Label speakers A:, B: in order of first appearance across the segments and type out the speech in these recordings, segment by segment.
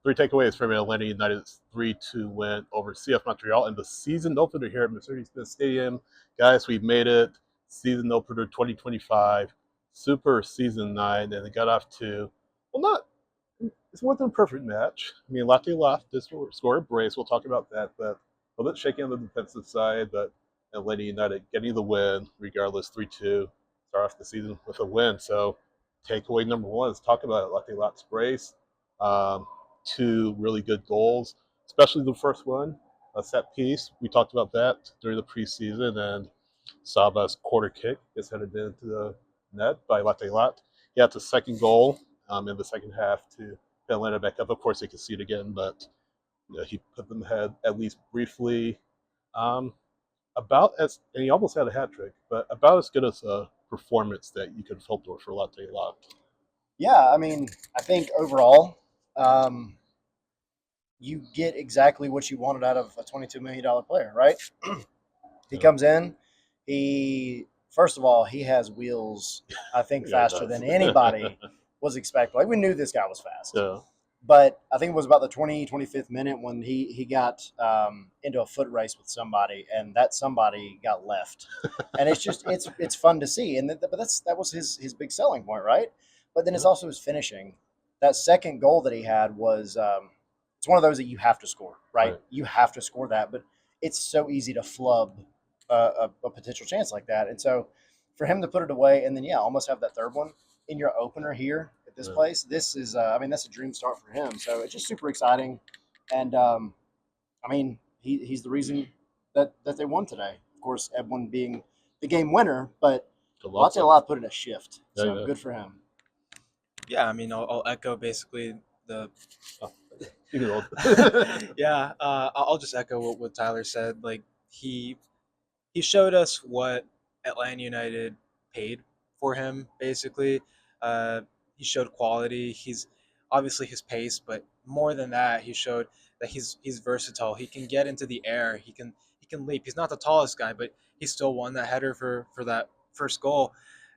A: three takeaways from Atlanta United's 3-2 win over CF Montreal and the season opener here at Mercedes-Benz Stadium. Guys, we've made it. Season opener 2025, Super Season 9, and it got off to, well, not, it wasn't a perfect match. I mean, Latte Lath did score a brace. We'll talk about that, but a little bit shaky on the defensive side, but Atlanta United getting the win, regardless, 3-2, start off the season with a win. So, takeaway number one is talk about Latte Lath's brace. Two really good goals, especially the first one, a set piece. We talked about that during the preseason, and Saba's quarter kick is headed into the net by Latte Lath. He had the second goal in the second half to Atlanta back up. Of course, they could see it again, but he put them ahead at least briefly. Um, and he almost had a hat trick, but about as good as a performance that you could hope for Latte Lath.
B: Yeah, I mean, I think overall, you get exactly what you wanted out of a $22 million player, right? He comes in, first of all, he has wheels, I think, faster than anybody was expecting. Like, we knew this guy was fast.
A: Yeah.
B: But I think it was about the 25th minute when he got into a foot race with somebody, and that somebody got left. And it's fun to see. And but that was his big selling point, right? But then it's also his finishing. That second goal that he had was it's one of those that you have to score, right? You have to score that, but it's so easy to flub a potential chance like that. And so for him to put it away and then, almost have that third one in your opener here at this place, this is, that's a dream start for him. So it's just super exciting. And, he's the reason that they won today. Of course, Edwin being the game winner, but Latte Lath put in a shift. So good for him.
C: Yeah, I mean, I'll echo basically the. Yeah, I'll just echo what Tyler said. Like he showed us what Atlanta United paid for him. Basically, he showed quality. He's obviously his pace, but more than that, he showed that he's versatile. He can get into the air. He can leap. He's not the tallest guy, but he still won that header for that first goal.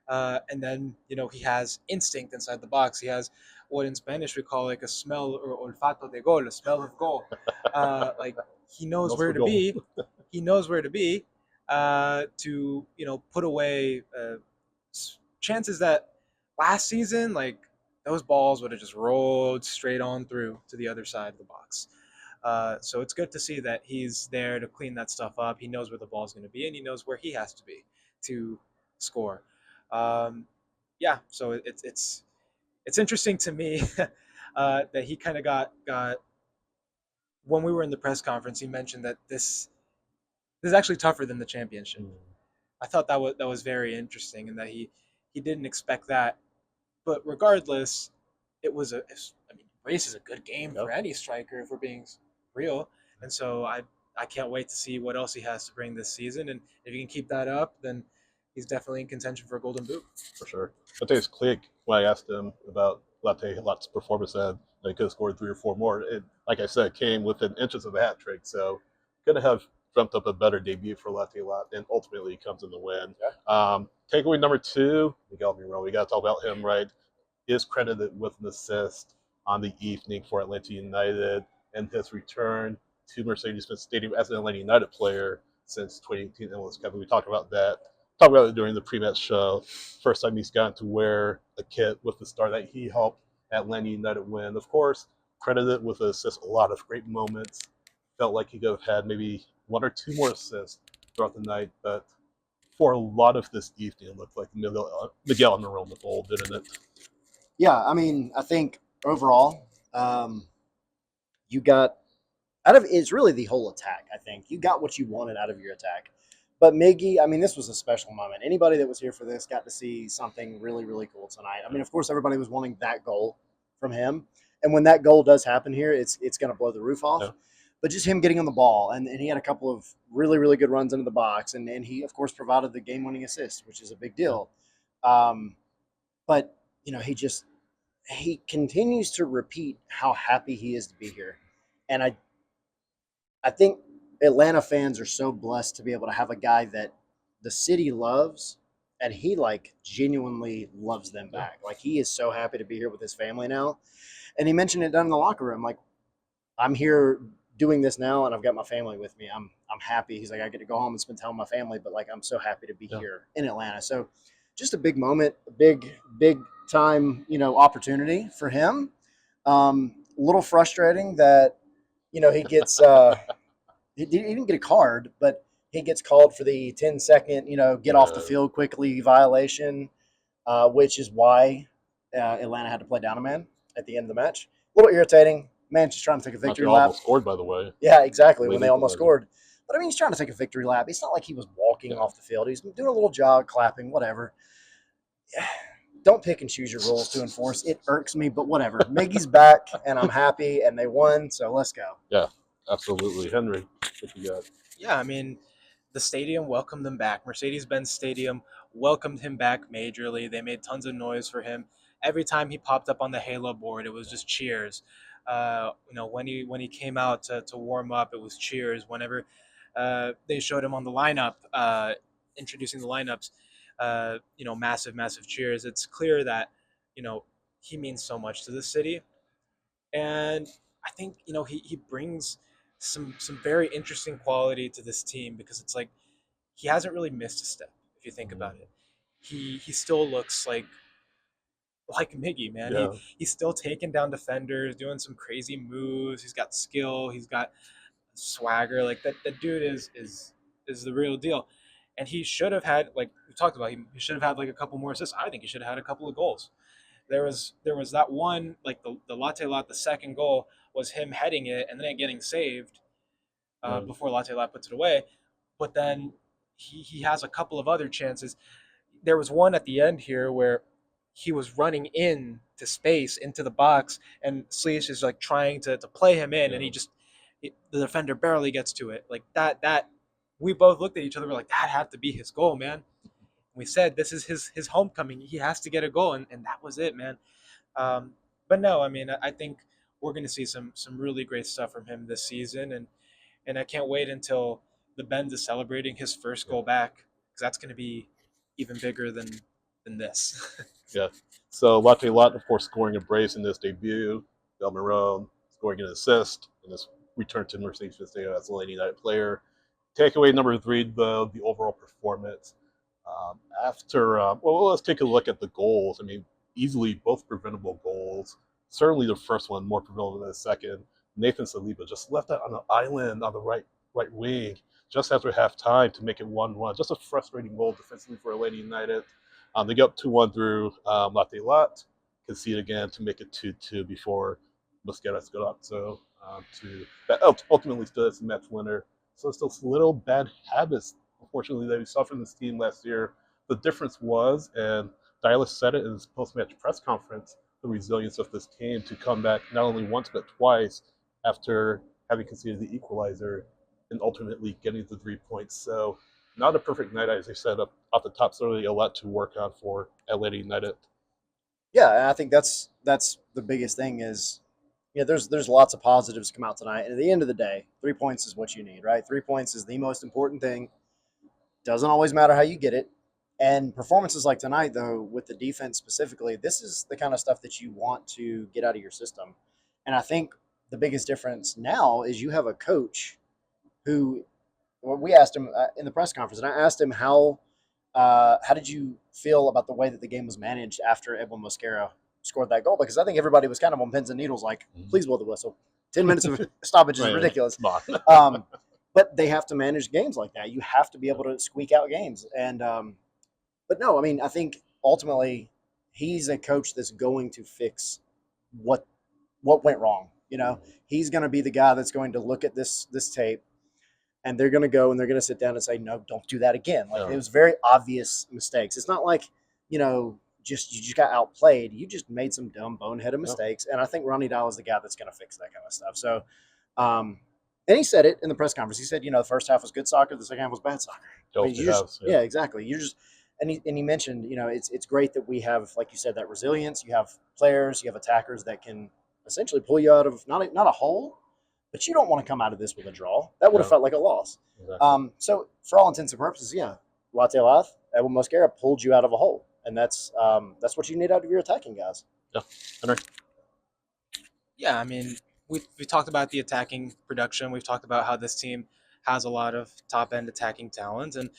C: And then he has instinct inside the box. He has what in Spanish we call like a smell or olfato de gol, a smell of goal. Like he knows where to be. He knows where to be to put away chances that last season, like those balls would have just rolled straight on through to the other side of the box. So it's good to see that he's there to clean that stuff up. He knows where the ball's going to be, and he knows where he has to be to score. So it's interesting to me that he kind of got when we were in the press conference. He mentioned that this is actually tougher than the championship. I thought that was very interesting, and that he didn't expect that. But regardless, race is a good game for any striker if we're being real. And so I can't wait to see what else he has to bring this season. And if he can keep that up, then he's definitely in contention for a Golden Boot.
A: For sure. Mateusz Klich, when I asked him about Latte Lath's performance, said they could have scored 3 or 4 more. It, like I said, came within inches of a hat trick. So could have dreamt up a better debut for Latte Lath, and ultimately comes in the win. Takeaway number 2, Miguel Miro. We got to talk about him, right? Is credited with an assist on the evening for Atlanta United and his return to Mercedes-Benz Stadium as an Atlanta United player since 2018 MLS Cup. We talked about that. Talked about it during the pre-match show. First time he's gotten to wear a kit with the star that he helped Atlanta United win. Of course, credited with assist, a lot of great moments. Felt like he could have had maybe 1 or 2 more assists throughout the night, but for a lot of this evening, it looked like Miguel on the roll with goal, didn't it?
B: Yeah, I mean, I think overall, you got out of it's really the whole attack. I think you got what you wanted out of your attack. But Miggy, I mean, this was a special moment. Anybody that was here for this got to see something really, really cool tonight. I mean, of course, everybody was wanting that goal from him. And when that goal does happen here, it's going to blow the roof off. Yeah. But just him getting on the ball, and he had a couple of really, really good runs into the box. And he, of course, provided the game-winning assist, which is a big deal. But, he continues to repeat how happy he is to be here. And I think Atlanta fans are so blessed to be able to have a guy that the city loves, and he genuinely loves them back. Like, he is so happy to be here with his family now. And he mentioned it down in the locker room. Like, I'm here doing this now, and I've got my family with me. I'm happy. He's like, I get to go home and spend time with my family, but like I'm so happy to be here in Atlanta. So just a big moment, a big time, opportunity for him. A little frustrating that he gets he didn't get a card, but he gets called for the 10-second get off the field quickly violation, which is why Atlanta had to play down a man at the end of the match. A little irritating. Man, just trying to take a victory
A: Montreal
B: lap.
A: almost scored, by the way.
B: Yeah, exactly.
A: Late
B: When they almost
A: equalizer.
B: scored. But I mean, he's trying to take a victory lap. It's not like he was walking
A: Yeah.
B: off the field. He's doing a little jog, clapping, whatever. Don't pick and choose your rules to enforce. It irks me, but whatever. Miggy's back, and I'm happy, and they won, so let's go.
A: Yeah, absolutely. Henry, what you got?
C: Yeah, I mean, the stadium welcomed him back. Mercedes-Benz Stadium welcomed him back majorly. They made tons of noise for him. Every time he popped up on the Halo board, it was just cheers. When he came out to warm up, it was cheers. Whenever they showed him on the lineup, introducing the lineups, massive cheers. It's clear that you know he means so much to the city, and I think he brings some very interesting quality to this team because it's like he hasn't really missed a step if you think about it. He still looks like Miggy, man.
A: Yeah.
C: He's still taking down defenders, doing some crazy moves. He's got skill. He's got swagger. Like that dude is the real deal. And he should have had, like we talked about, he should have had like a couple more assists. I think he should have had a couple of goals. There was that one, like the Latte Lath, the second goal was him heading it and then it getting saved before Latte Lath puts it away. But then he has a couple of other chances. There was one at the end here where he was running in to space into the box, and Sleece is like trying to play him in, and the defender barely gets to it. Like that we both looked at each other. We're like, that had to be his goal, man. We said this is his homecoming. He has to get a goal, and that was it, man. But no, I mean, I think we're going to see some really great stuff from him this season, and I can't wait until the Benz is celebrating his first goal back because that's going to be even bigger than this.
A: Yeah. So Latte Lath, of course, scoring a brace in this debut. Del Marone scoring an assist in his return to Mercedes Stadium as a Lady United player. Takeaway number 3, the overall performance. Let's take a look at the goals. I mean, easily both preventable goals. Certainly the first one more preventable than the second. Nathan Saliba just left that on the island on the right wing just after halftime to make it 1-1. Just a frustrating goal defensively for Atlanta United. They get up 2-1 through Latte Lath, concede again to make it 2-2 before Mosquera's got up. So that ultimately stood as the match winner. So it's those little bad habits, unfortunately, that we saw from this team last year. The difference was, and Dylas said it in his post-match press conference, the resilience of this team to come back not only once but twice after having conceded the equalizer and ultimately getting the 3 points. So not a perfect night, as I said up off the top. Certainly a lot to work on for Atlanta United.
B: Yeah, and I think that's the biggest thing is, there's lots of positives come out tonight. And at the end of the day, 3 points is what you need, right? 3 points is the most important thing. Doesn't always matter how you get it. And performances like tonight, though, with the defense specifically, this is the kind of stuff that you want to get out of your system. And I think the biggest difference now is you have a coach who, well, we asked him in the press conference, and I asked him how did you feel about the way that the game was managed after Edwin Mosquera scored that goal? Because I think everybody was kind of on pins and needles, like, please blow the whistle. 10 minutes of stoppage is ridiculous. But they have to manage games like that. You have to be able to squeak out games. And but no, I mean, I think ultimately he's a coach that's going to fix what went wrong. He's going to be the guy that's going to look at this tape, and they're going to go and they're going to sit down and say, no, don't do that again. Like, it was very obvious mistakes. It's not like, you just got outplayed. You just made some dumb boneheaded mistakes. And I think Ronnie Dow is the guy that's going to fix that kind of stuff. So, and he said it in the press conference. He said, the first half was good soccer. The second half was bad soccer. Yeah, exactly. And he mentioned, it's great that we have, like you said, that resilience. You have players, you have attackers that can essentially pull you out of not a hole, but you don't want to come out of this with a draw. That would have felt like a loss. Exactly. So for all intents and purposes, Latte Lath, Edwin Mosquera pulled you out of a hole, and that's what you need out of your attacking guys.
A: Yeah, Henry.
C: Yeah, I mean, we talked about the attacking production. We've talked about how this team has a lot of top end attacking talent, and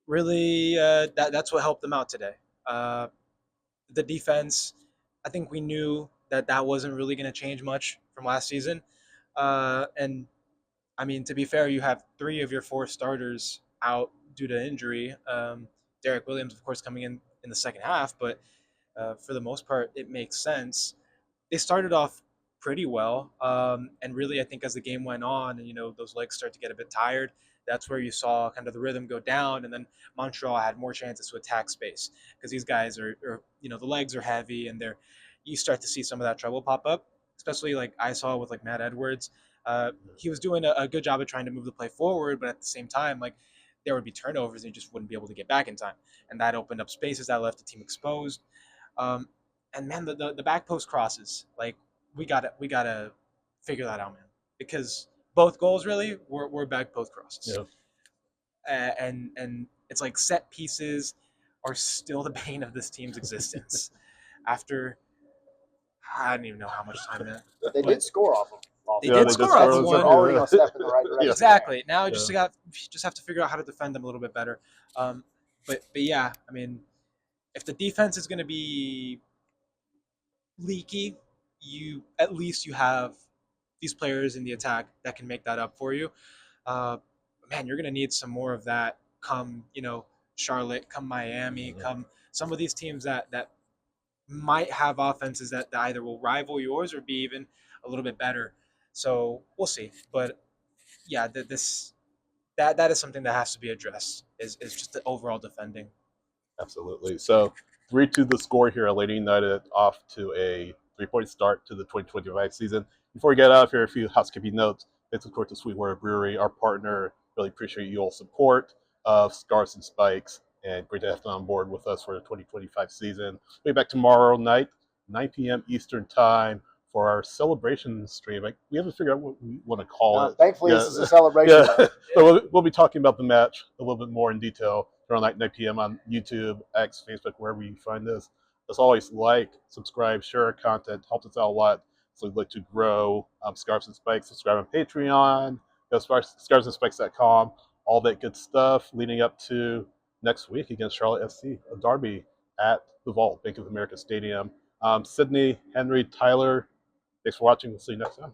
C: really that's what helped them out today. Uh, the defense, I think we knew that that wasn't really going to change much from last season. And I mean, to be fair, you have three of your four starters out due to injury. Derek Williams, of course, coming in the second half, but for the most part, it makes sense. They started off pretty well, and really, I think as the game went on, and those legs start to get a bit tired, that's where you saw kind of the rhythm go down, and then Montreal had more chances to attack space because these guys are the legs are heavy, and you start to see some of that trouble pop up, especially like I saw with like Matt Edwards. He was doing a good job of trying to move the play forward, but at the same time, like there would be turnovers and you just wouldn't be able to get back in time, and that opened up spaces that left the team exposed. Um, and man, the back post crosses, like we gotta figure that out, man, because both goals really were back post crosses,
A: Yeah.
C: and it's like set pieces are still the bane of this team's existence. After I don't even know how much time that
B: They did score off of.
C: They
A: Yeah,
C: did
A: they
C: score
A: did
C: off
A: score
C: of
A: on
B: You're
C: one.
B: already on a step in the right direction.
C: Exactly. Now you
A: Yeah.
C: just have to figure out how to defend them a little bit better. But yeah, I mean, if the defense is going to be leaky, you at least you have these players in the attack that can make that up for you. Uh, Man, you're going to need some more of that. Come, Charlotte, come Miami, come some of these teams that might have offenses that either will rival yours or be even a little bit better. So we'll see. But yeah, that is something that has to be addressed. Is just the overall defending.
A: Absolutely. So 3-2 the score here at Lady United, off to a 3-point start to the 2025 season. Before we get out of here, a few housekeeping notes. Thanks, of course, to Sweetwater Brewery, our partner. Really appreciate you all support of Scars and Spikes, and great to have them on board with us for the 2025 season. We'll be back tomorrow night, 9 p.m. Eastern Time, for our celebration stream. We haven't figured out what we want to call it.
B: Thankfully,
A: Yeah.
B: this is a celebration.
A: Yeah. So we'll be talking about the match a little bit more in detail around 9 p.m. on YouTube, X, Facebook, wherever you find this. As always, like, subscribe, share our content, helps us out a lot. So we'd like to grow Scarves and Spikes. Subscribe on Patreon, go to scarvesandspikes.com, all that good stuff leading up to next week against Charlotte FC, a derby at the Vault, Bank of America Stadium. Sydney, Henry, Tyler, thanks for watching. We'll see you next time.